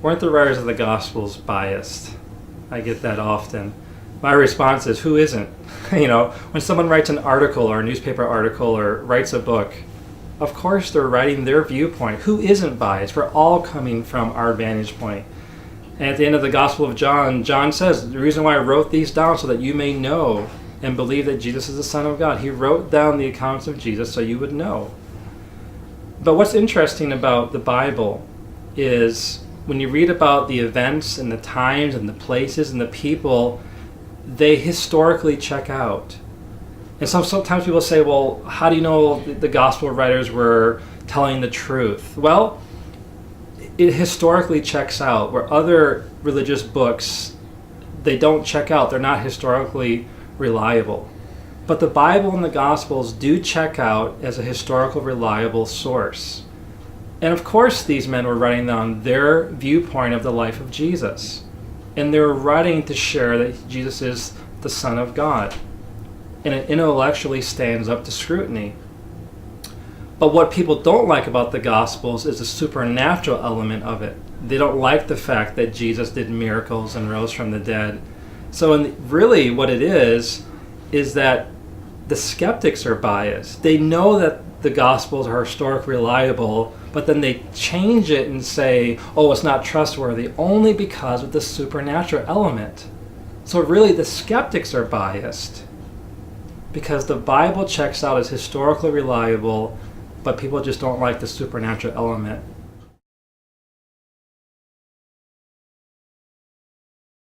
weren't the writers of the Gospels biased? I get that often. My response is, who isn't? When someone writes an article or a newspaper article or writes a book, of course they're writing their viewpoint. Who isn't biased? We're all coming from our vantage point. And at the end of the Gospel of John, John says, the reason why I wrote these down so that you may know and believe that Jesus is the Son of God. He wrote down the accounts of Jesus so you would know. But what's interesting about the Bible is when you read about the events and the times and the places and the people, they historically check out. And sometimes people say, well, how do you know the gospel writers were telling the truth? Well, it historically checks out, where other religious books, they don't check out. They're not historically reliable. But the Bible and the Gospels do check out as a historical reliable source. And of course these men were writing down their viewpoint of the life of Jesus. And they were writing to share that Jesus is the Son of God. And it intellectually stands up to scrutiny. But what people don't like about the Gospels is the supernatural element of it. They don't like the fact that Jesus did miracles and rose from the dead. So really what it is that the skeptics are biased. They know that the Gospels are historically reliable, but then they change it and say, oh, it's not trustworthy, only because of the supernatural element. So really the skeptics are biased because the Bible checks out as historically reliable, but people just don't like the supernatural element.